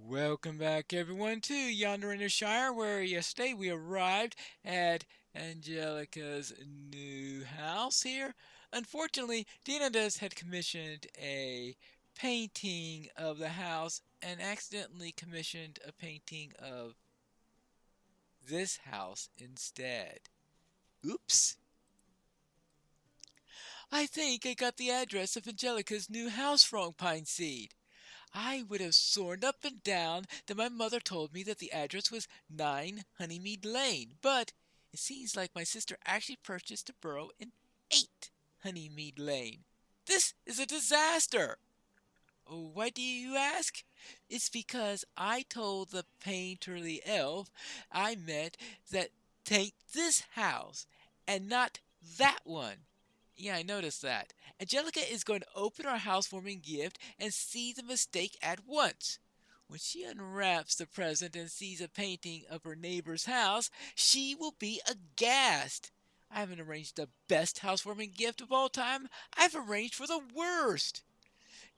Welcome back, everyone, to Yonder in the Shire, where yesterday we arrived at Angelica's new house here. Unfortunately, Dinodas had commissioned a painting of the house and accidentally commissioned a painting of this house instead. Oops. I think I got the address of Angelica's new house wrong, Pine Seed. I would have sworn up and down that my mother told me that the address was 9 Honeymead Lane, but it seems like my sister actually purchased a burrow in 8 Honeymead Lane. This is a disaster! Oh, why do you ask? It's because I told the painterly elf I met that take this house and not that one. Yeah, I noticed that. Angelica is going to open our housewarming gift and see the mistake at once. When she unwraps the present and sees a painting of her neighbor's house, she will be aghast. I haven't arranged the best housewarming gift of all time. I've arranged for the worst.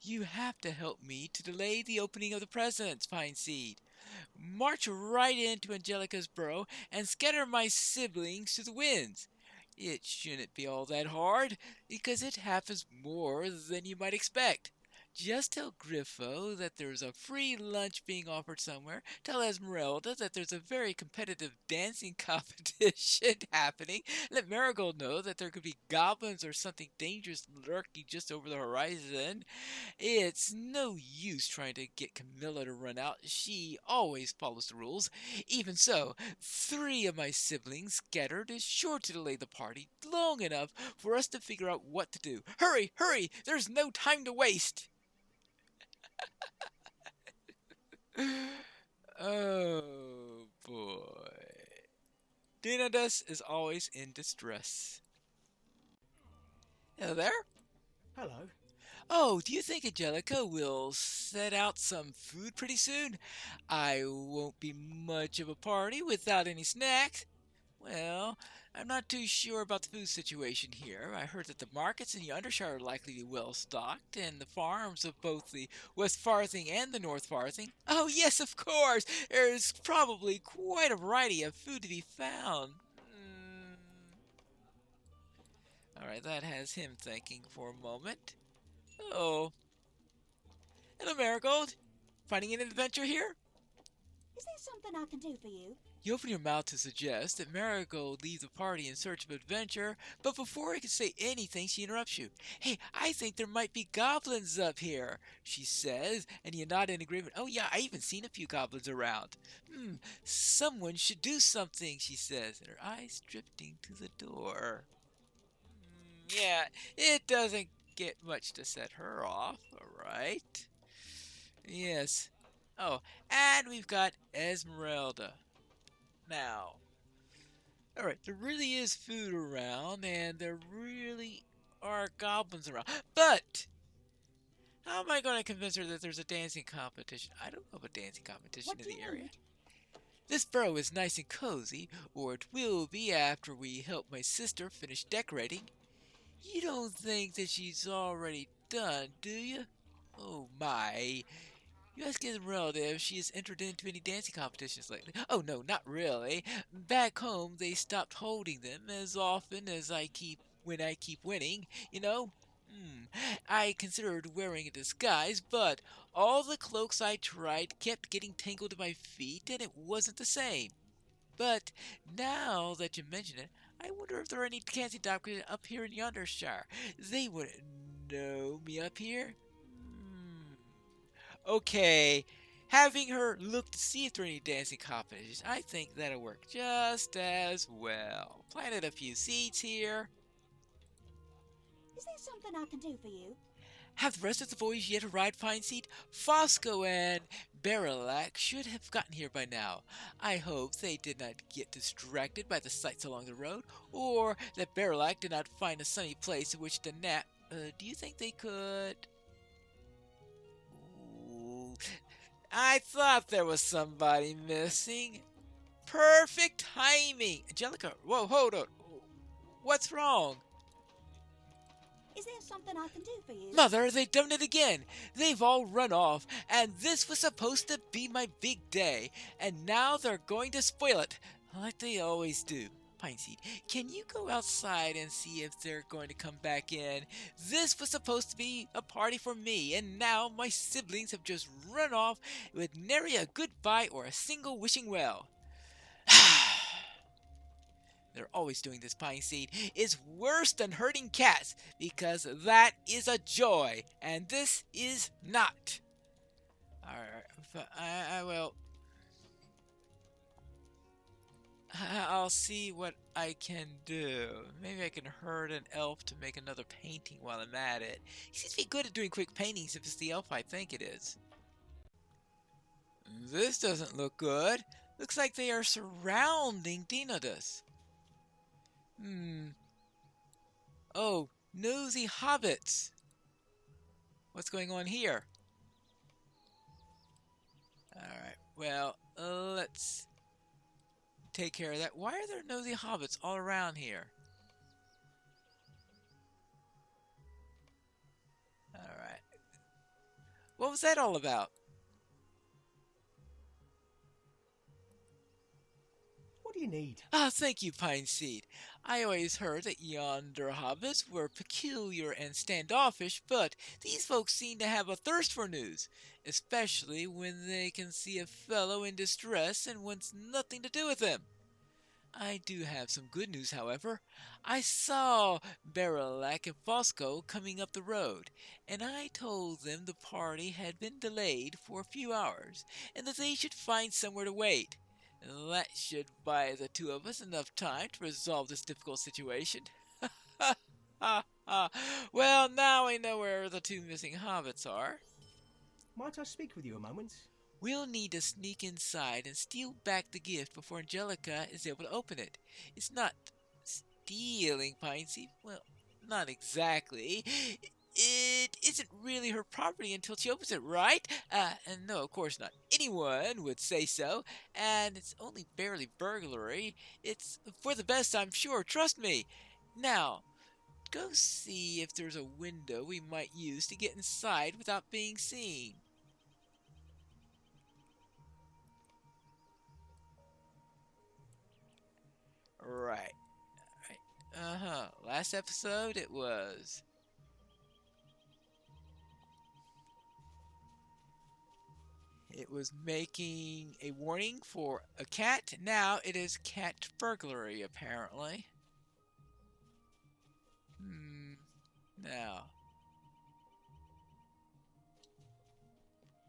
You have to help me to delay the opening of the presents, Pine Seed. March right into Angelica's burrow and scatter my siblings to the winds. It shouldn't be all that hard, because it happens more than you might expect. Just tell Griffo that there's a free lunch being offered somewhere. Tell Esmeralda that there's a very competitive dancing competition happening. Let Marigold know that there could be goblins or something dangerous lurking just over the horizon. It's no use trying to get Camilla to run out. She always follows the rules. Even so, 3 of my siblings scattered is sure to delay the party long enough for us to figure out what to do. Hurry, hurry! There's no time to waste! Oh boy. Dinodas is always in distress. Hello there? Hello. Oh, do you think Angelica will set out some food pretty soon? I won't be much of a party without any snacks. Well, I'm not too sure about the food situation here. I heard that the markets in Yonder are likely to be well stocked, and the farms of both the West Farthing and the North Farthing. Oh, yes, of course! There's probably quite a variety of food to be found. Alright, that has him thinking for a moment. Oh, hello, Marigold. Finding an adventure here? Is there something I can do for you? You open your mouth to suggest that Marigold leave the party in search of adventure, but before he can say anything, she interrupts you. Hey, I think there might be goblins up here, she says, and you nod in agreement. Oh, yeah, I even seen a few goblins around. Someone should do something, she says, and her eyes drifting to the door. Yeah, it doesn't get much to set her off, alright? Yes. Oh, and we've got Esmeralda. Now, alright, there really is food around, and there really are goblins around. But, how am I going to convince her that there's a dancing competition? I don't know of a dancing competition What in do the you area. need? This burrow is nice and cozy, or it will be after we help my sister finish decorating. You don't think that she's already done, do you? Oh my. You ask Esmeralda if she has entered into any dancing competitions lately. Oh no, not really. Back home they stopped holding them as often as I keep winning, you know? I considered wearing a disguise, but all the cloaks I tried kept getting tangled in my feet and it wasn't the same. But now that you mention it, I wonder if there are any dancing doctors up here in Yonder Shire. They wouldn't know me up here. Okay, having her look to see if there are any dancing competitions, I think that'll work just as well. Planted a few seeds here. Is there something I can do for you? Have the rest of the boys yet arrived, Pine Seed? Fosco and Barilac should have gotten here by now. I hope they did not get distracted by the sights along the road, or that Barilac did not find a sunny place in which to nap. Do you think they could? Ooh, I thought there was somebody missing. Perfect timing! Angelica, whoa, hold on. What's wrong? Is there something I can do for you? Mother, they've done it again. They've all run off, and this was supposed to be my big day, and now they're going to spoil it, like they always do. Pineseed, can you go outside and see if they're going to come back in? This was supposed to be a party for me, and now my siblings have just run off with nary a goodbye or a single wishing well. They're always doing this, Pine Seed. It's worse than herding cats, because that is a joy, and this is not. Alright, I will. I'll see what I can do. Maybe I can herd an elf to make another painting while I'm at it. He seems to be good at doing quick paintings if it's the elf I think it is. This doesn't look good. Looks like they are surrounding Dinodas. Oh, nosy hobbits. What's going on here? Alright, well, let's take care of that. Why are there nosy hobbits all around here? Alright. What was that all about? What do you need? Ah, thank you, Pine Seed. I always heard that yonder hobbits were peculiar and standoffish, but these folks seem to have a thirst for news, especially when they can see a fellow in distress and wants nothing to do with him. I do have some good news, however. I saw Barilak and Fosco coming up the road, and I told them the party had been delayed for a few hours, and that they should find somewhere to wait. That should buy the two of us enough time to resolve this difficult situation. Ha ha ha! Well, now I know where the two missing hobbits are. Might I speak with you a moment? We'll need to sneak inside and steal back the gift before Angelica is able to open it. It's not stealing, Piney. Well, not exactly. It isn't really her property until she opens it, right? And no, of course not. Anyone would say so. And it's only barely burglary. It's for the best, I'm sure. Trust me. Now, go see if there's a window we might use to get inside without being seen. Right. Last episode it was. It was making a warning for a cat. Now it is cat burglary, apparently. Now.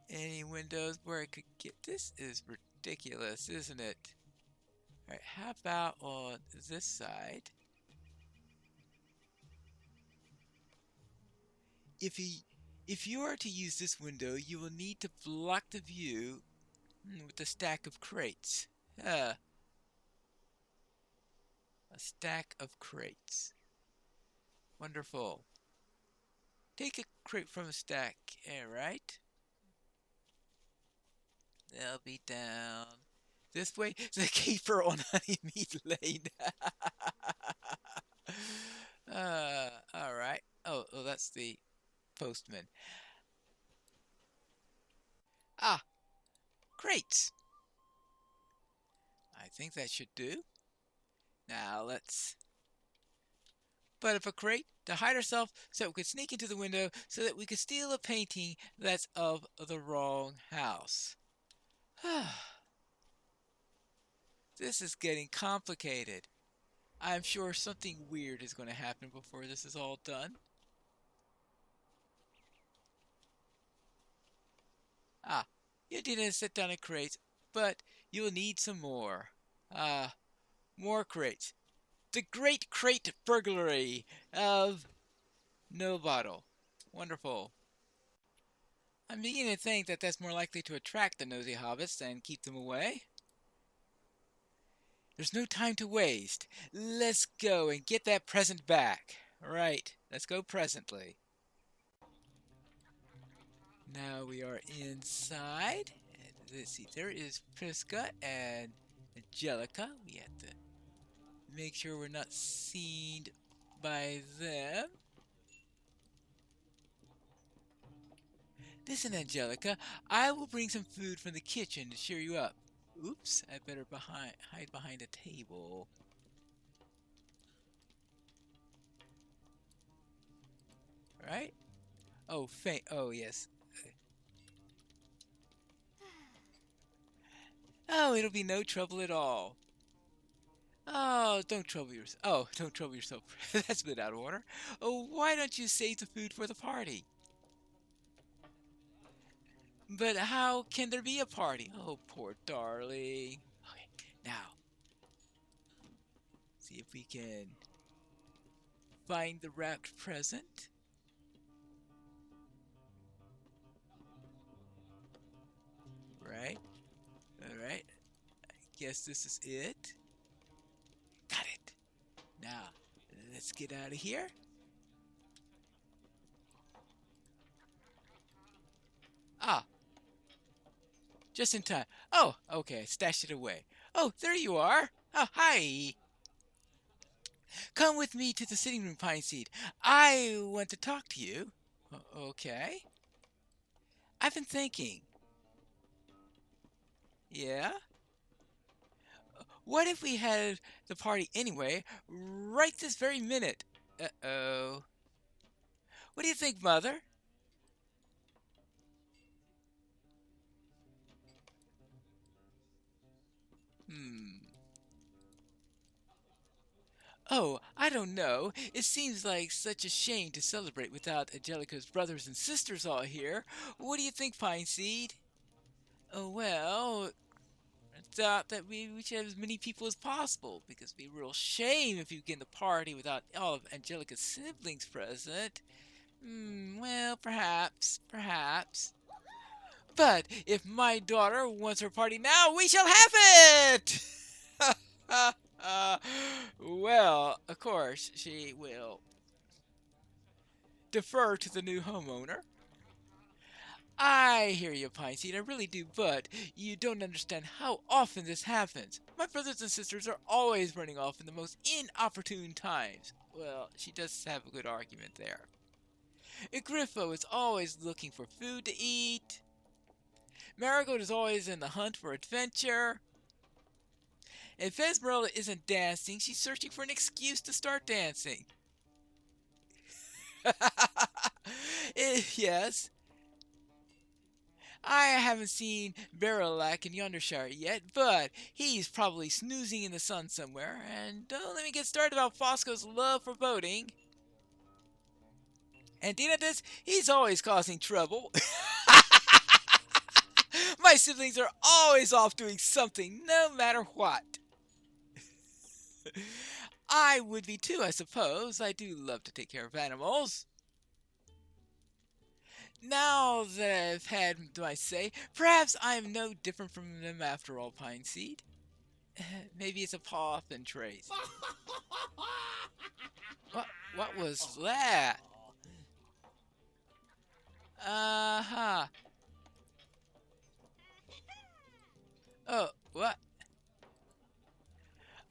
Any windows where I could get. This is ridiculous, isn't it? Alright, how about on this side? If you are to use this window, you will need to block the view with a stack of crates. A stack of crates. Wonderful. Take a crate from a stack, alright? They'll be down this way. The keeper on Honeymead Lane. Alright. Oh, that's the postman. Ah, crates. I think that should do. Now let's put up a crate to hide ourselves so we could sneak into the window so that we could steal a painting that's of the wrong house. This is getting complicated. I'm sure something weird is going to happen before this is all done. You didn't sit down in crates, but you'll need some more. More crates. The Great Crate Burglary of No Bottle. Wonderful. I'm beginning to think that that's more likely to attract the nosy hobbits than keep them away. There's no time to waste. Let's go and get that present back. Right, let's go presently. Now we are inside. And let's see, there is Priska and Angelica. We have to make sure we're not seen by them. Listen, Angelica, I will bring some food from the kitchen to cheer you up. Oops, I better hide behind a table. Right? Oh, faint. Oh, yes. Oh, it'll be no trouble at all. Oh, don't trouble yourself. Oh, don't trouble yourself. That's a bit out of order. Oh, why don't you save the food for the party? But how can there be a party? Oh, poor darling. Okay, now, see if we can find the wrapped present. Right? Alright. Guess this is it. Got it. Now, let's get out of here. Ah, just in time. Oh, okay, stashed it away. Oh, there you are. Oh, hi. Come with me to the sitting room, Pine Seed. I want to talk to you. Okay. I've been thinking. Yeah? What if we had the party anyway, right this very minute? Uh-oh. What do you think, Mother? Hmm. Oh, I don't know. It seems like such a shame to celebrate without Angelica's brothers and sisters all here. What do you think, Pine Seed? Oh, well, I thought that we should have as many people as possible because it'd be a real shame if you begin the party without all of Angelica's siblings present. Well, perhaps. But if my daughter wants her party now, we shall have it! Well, of course, she will defer to the new homeowner. I hear you, Pine Seed, I really do, but you don't understand how often this happens. My brothers and sisters are always running off in the most inopportune times. Well, she does have a good argument there. Griffo is always looking for food to eat. Marigold is always in the hunt for adventure. If Esmeralda isn't dancing, she's searching for an excuse to start dancing. Yes, I haven't seen Barilak in Yonder Shire yet, but he's probably snoozing in the sun somewhere. And don't let me get started about Fosco's love for boating. And Dinodas, he's always causing trouble. My siblings are always off doing something, no matter what. I would be too, I suppose. I do love to take care of animals. Now that I've had my say, perhaps I'm no different from them after all, Pine Seed. Maybe it's a paw thin trace. What was that? Uh-huh. Oh, what?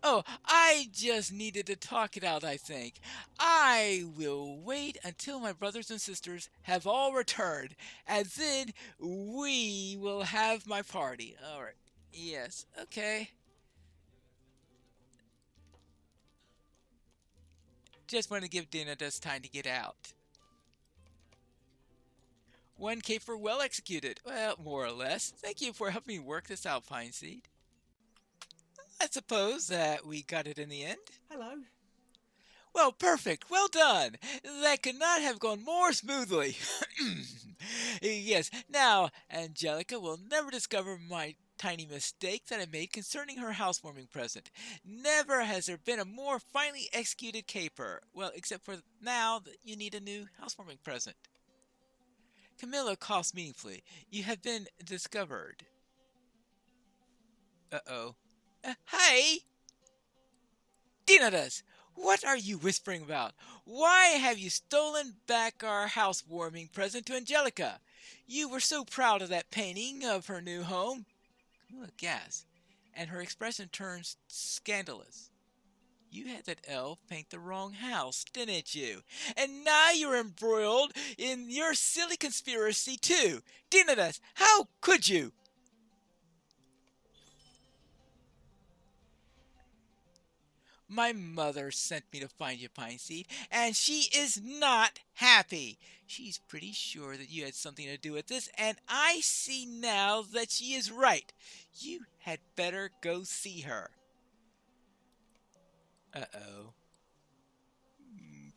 Oh, I just needed to talk it out, I think. I will wait until my brothers and sisters have all returned, and then we will have my party. All right. Yes, okay. Just want to give Dinodas time to get out. One caper well executed. Well, more or less. Thank you for helping me work this out, Pine Seed. I suppose that we got it in the end. Hello. Well, perfect. Well done. That could not have gone more smoothly. Yes, now Angelica will never discover my tiny mistake that I made concerning her housewarming present. Never has there been a more finely executed caper. Well, except for now that you need a new housewarming present. Camilla coughs meaningfully. You have been discovered. Uh-oh. Hey! Dinodas! What are you whispering about? Why have you stolen back our housewarming present to Angelica? You were so proud of that painting of her new home. Camilla gasps, and her expression turns scandalous. You had that elf paint the wrong house, didn't you? And now you're embroiled in your silly conspiracy, too. Dinodas, how could you? My mother sent me to find you, Pine Seed, and she is not happy. She's pretty sure that you had something to do with this, and I see now that she is right. You had better go see her. Uh-oh.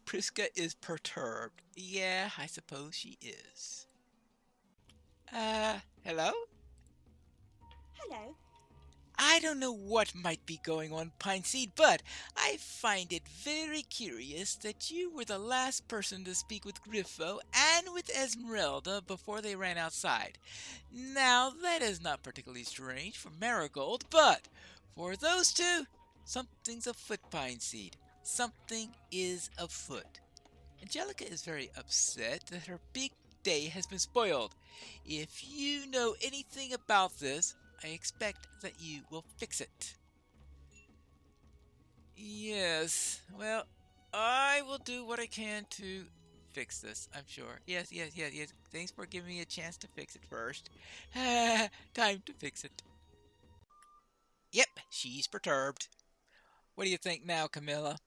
Priska is perturbed. Yeah, I suppose she is. Hello? Hello. I don't know what might be going on, Pine Seed, but I find it very curious that you were the last person to speak with Griffo and with Esmeralda before they ran outside. Now, that is not particularly strange for Marigold, but for those two, something's afoot, Pine Seed. Something is afoot. Angelica is very upset that her big day has been spoiled. If you know anything about this, I expect that you will fix it. Yes, well, I will do what I can to fix this, I'm sure. Yes. Thanks for giving me a chance to fix it first. Time to fix it. Yep, she's perturbed. What do you think now, Camilla?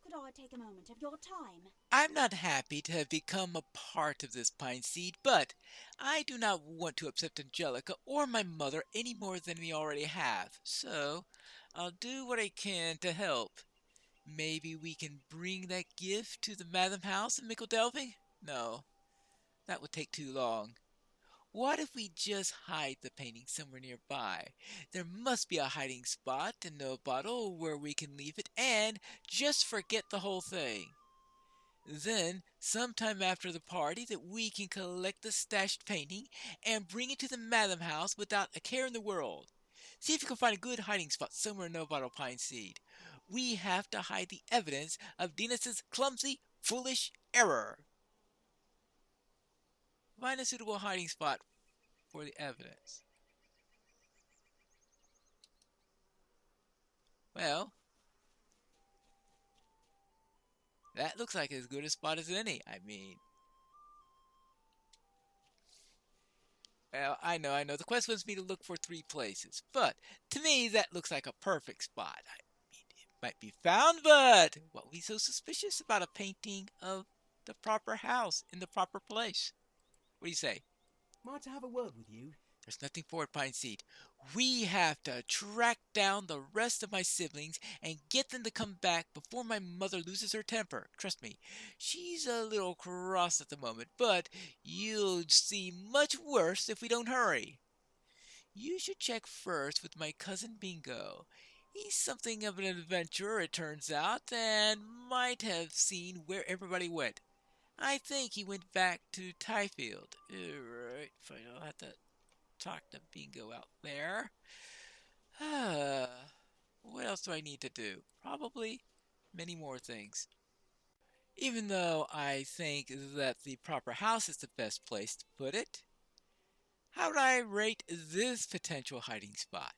Could I take a moment of your time? I'm not happy to have become a part of this Pine Seed, but I do not want to upset Angelica or my mother any more than we already have. So, I'll do what I can to help. Maybe we can bring that gift to the Madam House in Mickledelving? No, that would take too long. What if we just hide the painting somewhere nearby? There must be a hiding spot in the bottle where we can leave it and just forget the whole thing. Then, sometime after the party, that we can collect the stashed painting and bring it to the Madam House without a care in the world. See if you can find a good hiding spot somewhere in No Bottle Pine Seed. We have to hide the evidence of Dinodas' clumsy, foolish error. Find a suitable hiding spot for the evidence. Well, that looks like as good a spot as any. Well, I know. The quest wants me to look for 3 places, but to me that looks like a perfect spot. It might be found, but what would be so suspicious about a painting of the proper house in the proper place? What do you say? Might I have a word with you? There's nothing for it, Pine Seed. We have to track down the rest of my siblings and get them to come back before my mother loses her temper. Trust me, she's a little cross at the moment, but you'll see much worse if we don't hurry. You should check first with my cousin Bingo. He's something of an adventurer, it turns out, and might have seen where everybody went. I think he went back to Tyfield. Alright, fine, I'll have to talk to Bingo out there. What else do I need to do? Probably many more things. Even though I think that the proper house is the best place to put it, how would I rate this potential hiding spot?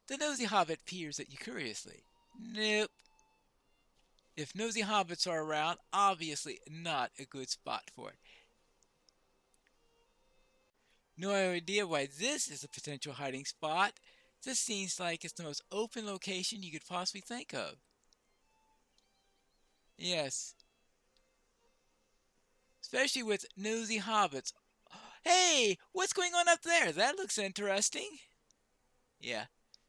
The nosy hobbit peers at you curiously. Nope. If nosy hobbits are around, obviously not a good spot for it. No idea why this is a potential hiding spot. This seems like it's the most open location you could possibly think of. Yes. Especially with nosy hobbits. Hey, what's going on up there? That looks interesting. Yeah,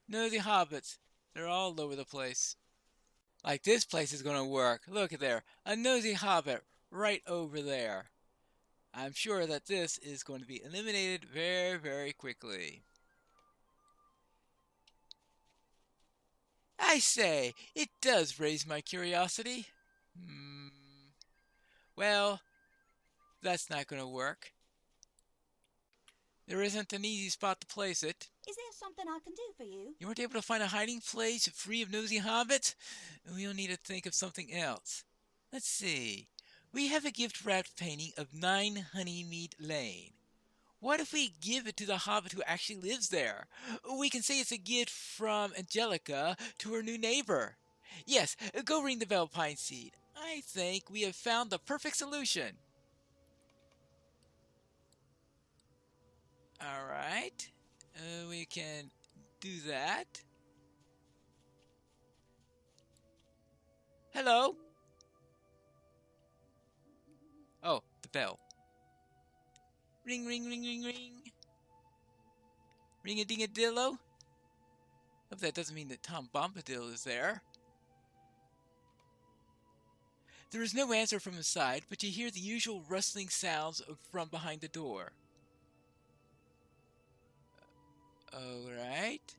nosy hobbits. They're all over the place. Like this place is going to work. Look at there. A nosy hobbit right over there. I'm sure that this is going to be eliminated very, very quickly. I say, it does raise my curiosity. Well, that's not going to work. There isn't an easy spot to place it. Is there something I can do for you? You weren't able to find a hiding place free of nosy hobbits? We'll need to think of something else. Let's see. We have a gift wrapped painting of 9 Honeymead Lane. What if we give it to the hobbit who actually lives there? We can say it's a gift from Angelica to her new neighbor. Yes, go ring the bell, Pine Seed. I think we have found the perfect solution. All right, we can do that. Hello? Oh, the bell. Ring, ring, ring, ring, ring. Ring-a-ding-a-dillo. Hope that doesn't mean that Tom Bombadil is there. There is no answer from inside, but you hear the usual rustling sounds from behind the door. Alright.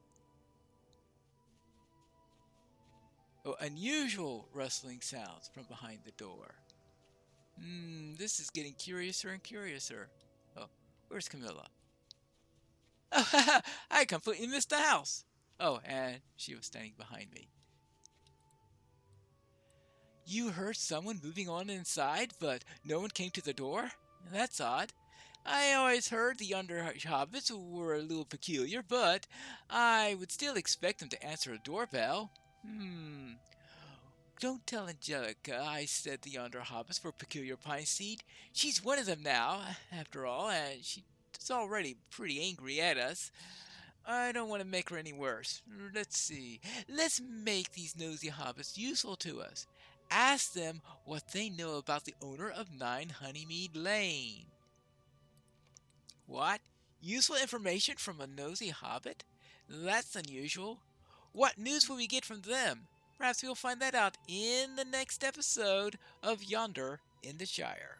Oh, unusual rustling sounds from behind the door. This is getting curiouser and curiouser. Oh, where's Camilla? Oh, I completely missed the house. Oh, and she was standing behind me. You heard someone moving on inside, but no one came to the door? That's odd. I always heard the Yonder hobbits were a little peculiar, but I would still expect them to answer a doorbell. Don't tell Angelica I said the Yonder hobbits were peculiar, Pine Seed. She's one of them now, after all, and she's already pretty angry at us. I don't want to make her any worse. Let's see. Let's make these nosy hobbits useful to us. Ask them what they know about the owner of 9 Honeymead Lane. What? Useful information from a nosy hobbit? That's unusual. What news will we get from them? Perhaps we'll find that out in the next episode of Yonder in the Shire.